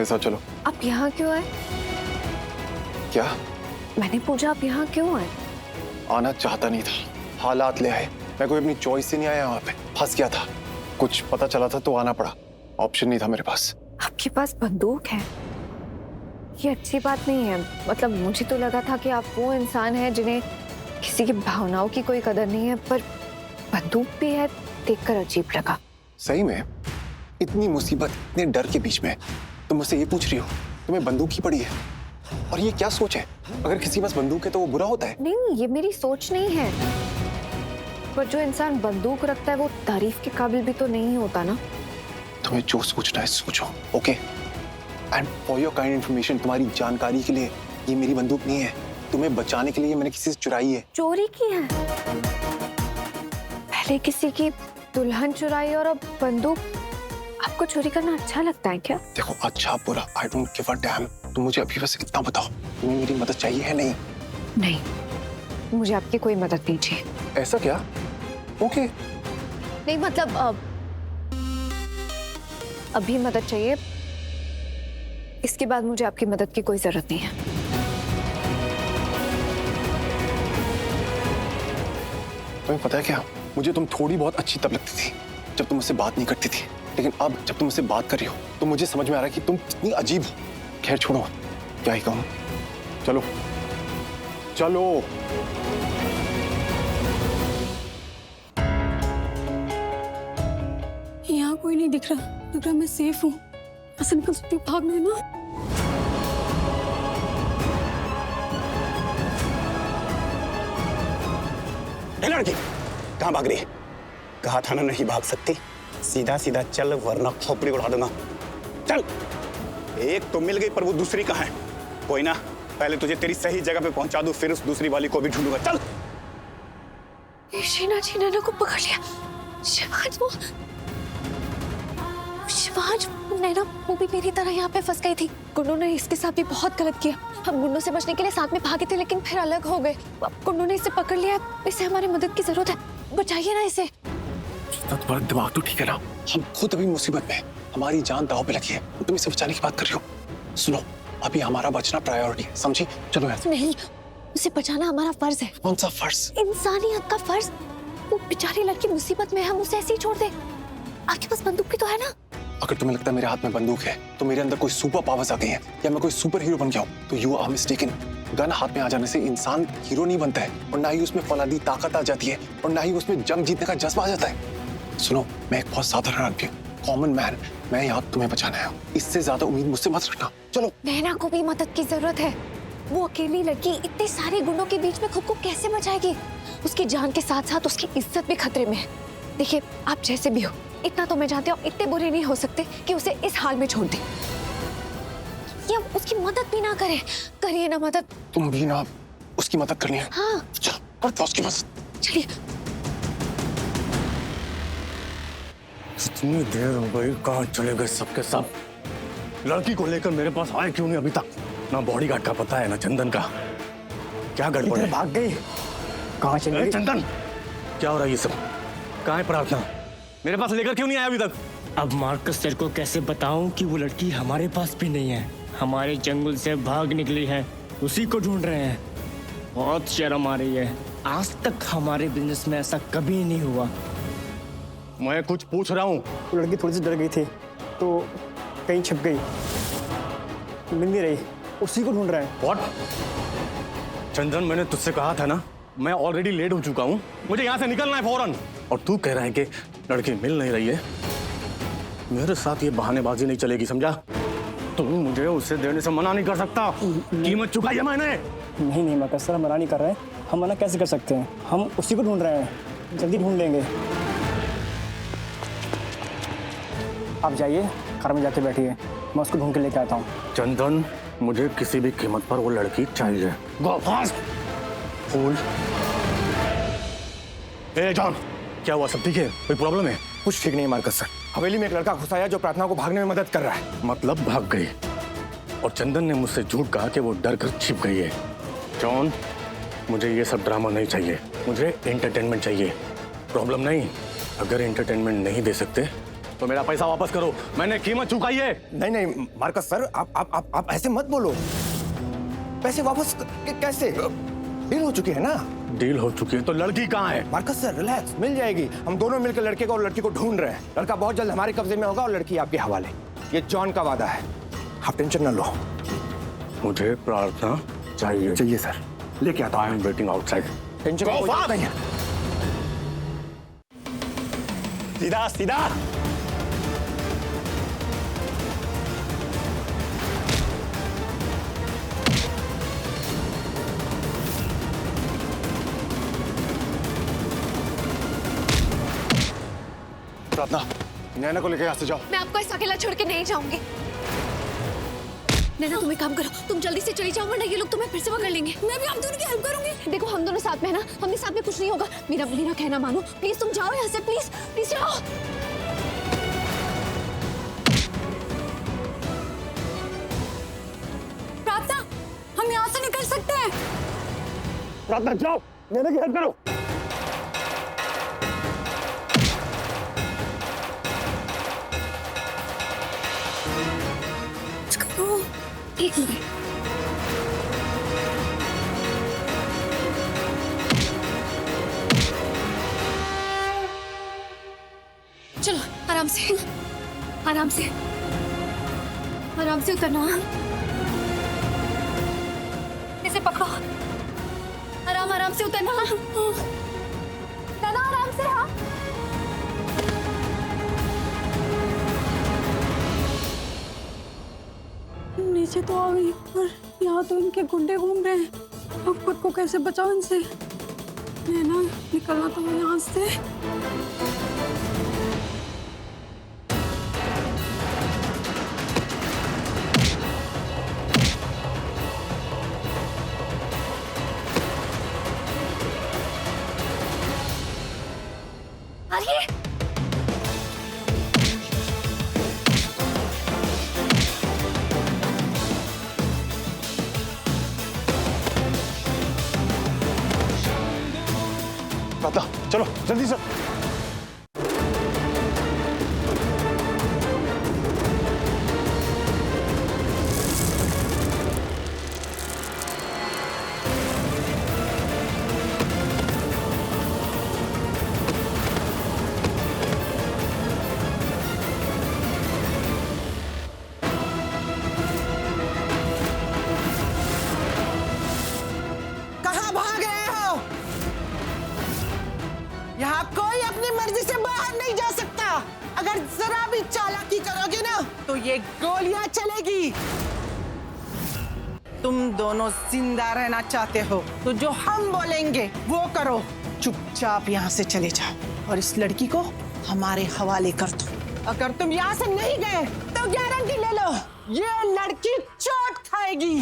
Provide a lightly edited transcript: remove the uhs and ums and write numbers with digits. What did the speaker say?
मेरे साथ चलो। आप यहाँ क्यों आए? क्या? मैंने पूछा आप यहाँ क्यों आए? आना चाहता नहीं था, हालात ले आए। मैं कोई अपनी चॉइस से नहीं आया, वहां पे फंस गया था। कुछ पता चला था तो आना पड़ा, ऑप्शन नहीं था मेरे पास। आपके पास बंदूक है, ये अच्छी बात नहीं है। मतलब मुझे तो लगा था कि आप वो इंसान हैं जिन्हें किसी की भावनाओं की कोई कदर नहीं है, पर बंदूक भी है, देखकर अजीब लगा। सही में इतनी मुसीबत, इतने डर के बीच में तुम मुझसे ये पूछ रही हो तुम्हें बंदूक ही पड़ी है? और ये क्या सोच है? अगर किसी के पास बंदूक है तो वो बुरा होता है? नहीं, ये मेरी सोच नहीं है, पर जो इंसान बंदूक रखता है वो तारीफ के काबिल भी तो नहीं होता ना। तुम्हें जो सोचना है सोचो, okay? And for your kind information, तुम्हारी जानकारी के लिए, ये मेरी बंदूक नहीं है। तुम्हें बचाने के लिए मैंने किसी से चुराई है। चोरी की है? पहले किसी की दुल्हन चुराई और अब बंदूक। आपको चोरी करना अच्छा लगता है क्या? देखो, अच्छा बुरा I don't give a dam. तुम मुझे अभी बस इतना बताओ, तुम्हें मेरी मदद चाहिए है? नहीं नहीं, मुझे आपकी कोई मदद नहीं चाहिए। ऐसा क्या? ओके। नहीं मतलब अभी मदद चाहिए, इसके बाद मुझे आपकी मदद की कोई जरूरत नहीं है। तुम्हें पता है क्या, मुझे तुम थोड़ी बहुत अच्छी तब लगती थी जब तुम मुझसे बात नहीं करती थी, लेकिन अब जब तुम मुझसे बात कर रही हो तो मुझे समझ में आ रहा है कि तुम कितनी अजीब हो। खैर छोड़ो, क्या ही कहूँ। चलो चलो। यहाँ कोई नहीं दिख रहा, लग रहा मैं सेफ हूँ। ऐसे निकल सकती हूँ, भागना है ना। लड़की कहाँ भाग रही है? कहा था ना नहीं भाग सकती। सीधा सीधा चल वरना खोपड़ी उड़ा दूंगा। चल। एक तो मिल गई पर वो दूसरी कहाँ है? कोई ना, पहले तुझे तेरी सही जगह पे पहुंचा दूं, फिर उस दूसरी वाली को भी ढूंढूंगा। चल। शीना जी नैना को पकड़ लिया। शिवाज नैना वो भी मेरी तरह यहाँ पे फंस गई थी। गुंडों ने इसके साथ भी बहुत गलत किया। हम गुंडों से बचने के लिए साथ में भागे थे, लेकिन फिर अलग हो गए। अब गुंडों ने इसे पकड़ लिया, इसे हमारी मदद की जरूरत है। बचाइए ना इसे। तुम्हारा दिमाग तो ठीक है ना? हम खुद अभी मुसीबत में, हमारी जान दांव पे लगी है, तुम इसे बचाने की बात कर रही हो। सुनो, अभी हमारा बचना प्रायोरिटी है, समझी? चलो यार। नहीं, उसे बचाना हमारा फर्ज है। कौन सा फर्ज? इंसानियत का फर्ज। वो बेचारी लड़की मुसीबत में है, हम उसे ऐसे ही छोड़ दे? आपके पास बंदूक भी तो है ना? अगर तुम्हें लगता है मेरे हाथ में बंदूक है तो मेरे अंदर कोई सुपर पावर्स आ गई हैं या मैं कोई सुपर हीरो बन गया हूं, तो यू आर मिस्टेकन। गन हाथ में आ जाने से इंसान हीरो नहीं बनता है, और ना ही उसमें फौलादी ताकत आ जाती है, और ना ही उसमें जंग जीतने का जज्बा आ जाता है। सुनो, मैं एक बहुत साधारण आदमी हूँ, कॉमन मैन। मैं यहाँ तुम्हें बचाना है, इससे ज्यादा उम्मीद मुझसे मत रखना। चलो। नैना को भी मदद की जरूरत है। वो अकेली लड़की इतने सारे गुंडों के बीच में खुद को कैसे बचाएगी? उसकी जान के साथ साथ उसकी इज्जत भी खतरे में है। देखिए, आप जैसे भी हो, इतना तो मैं जानती हूँ, इतने बुरे नहीं हो सकते कि उसे इस हाल में छोड़ दे या उसकी मदद भी ना करे। करिए ना मदद। तुम भी ना उसकी मदद करनी है? हाँ। चलो करते हैं उसकी मदद। चलिए। इतनी देर हो गई, कहाँ चले गए सबके सब? लड़की को लेकर मेरे पास आए क्यों नहीं अभी तक? ना बॉडीगार्ड का पता है ना चंदन का। क्या गड़बड़ है? भाग गई। कहाँ चली गई? चंदन, क्या हो रहा है ये सब? कहाँ है प्रार्थना? मेरे पास लेकर क्यों नहीं आया अभी तक? अब मार्कस सर को कैसे बताऊं कि वो लड़की हमारे पास भी नहीं है, हमारे जंगल से भाग निकली है, उसी को ढूंढ रहे हैं। बहुत शर्म आ रही है, आज तक हमारे बिजनेस में ऐसा कभी नहीं हुआ। मैं कुछ पूछ रहा हूँ। वो लड़की थोड़ी सी डर गई थी तो कहीं छिप गई, मिल नहीं रही, उसी को ढूंढ रहे हैं। What? चंदन, मैंने तुझसे कहा था ना, मैं ऑलरेडी लेट हो चुका हूँ, मुझे यहाँ से निकलना है फौरन। और तू कह रहा है कि लड़की मिल नहीं रही है। मेरे साथ ये बहानेबाजी नहीं चलेगी, समझा? तू मुझे उसे देने से मना नहीं कर सकता, कीमत चुकाई है मैंने। नहीं मार्कस सर, हम मना नहीं कर रहे। हम मना कैसे कर सकते हैं? हम उसी को ढूंढ रहे हैं, जल्दी ढूंढ लेंगे। आप जाइए, कार में जाके बैठिए, मैं उसको ढूंढ के लेके आता हूँ। चंदन, मुझे किसी भी कीमत पर वो लड़की चाहिए। गो फास्ट। फूल। ए जॉन, क्या हुआ? सब ठीक है? कोई प्रॉब्लम है? कुछ ठीक नहीं मार्कस सर। हवेली में एक लड़का घुसा है जो प्रार्थना को भागने में मदद कर रहा है। मतलब भाग गई? और चंदन ने मुझसे झूठ कहा कि वो डर कर छिप गई है। जॉन, मुझे ये सब ड्रामा नहीं चाहिए, मुझे एंटरटेनमेंट चाहिए। प्रॉब्लम नहीं, अगर एंटरटेनमेंट नहीं दे सकते तो मेरा पैसा वापस करो, मैंने कीमत चुकाई है। नहीं नहीं मार्कस सर, आप ऐसे मत बोलो। पैसे वापस कैसे? डील हो चुकी है ना। डील हो चुकी है तो लड़की कहाँ है? मार्कस सर रिलैक्स, मिल जाएगी। हम दोनों मिलकर लड़के को और लड़की को ढूंढ रहे हैं। लड़का बहुत जल्द हमारे कब्जे में होगा और लड़की आपके हवाले। ये जॉन का वादा है, आप टेंशन न लो। मुझे प्रार्थना चाहिए। चाहिए सर, लेके आता हूं। I am waiting outside. Tension Go fast! नहीं है। सीधा सीधा। प्रार्थना, नैना को लेकर यहाँ से जाओ। मैं आपको ऐसा अकेला छोड़ के नहीं जाऊंगी। नैना तुम एक काम करो, तुम जल्दी से चली जाओ वरना ये लोग तुम्हें फिर से पकड़ लेंगे। मैं भी आप दोनों की हेल्प करूंगी। देखो हम दोनों साथ में है ना, हमने साथ में कुछ नहीं होगा। मेरा कहना मानो, प्लीज तुम जाओ यहाँ से, प्लीज प्लीज जाओ। प्रार्थना, हम यहाँ से निकल सकते हैं। प्रार्थना जाओ, नैना की हेल्प करो। एक मिनट, चलो आराम से आराम से आराम से उतरना। इसे पकड़ो, आराम से उतरना। दादा आराम से। हाँ नीचे तो आ गई, पर यहाँ तो इनके गुंडे घूम रहे हैं। अब खुद को कैसे बचाओ इनसे? नैना निकलना तो है यहाँ से। अरे प्रार्थना चलो जल्दी से। कहाँ भाग रहे हो? यहाँ कोई अपनी मर्जी से बाहर नहीं जा सकता। अगर जरा भी चालाकी करोगे ना तो ये गोलियां चलेगी। तुम दोनों जिंदा रहना चाहते हो तो जो हम बोलेंगे वो करो। चुपचाप यहाँ से चले जाओ और इस लड़की को हमारे हवाले कर दो। अगर तुम यहाँ से नहीं गए तो गारंटी ले लो, ये लड़की चोट खाएगी।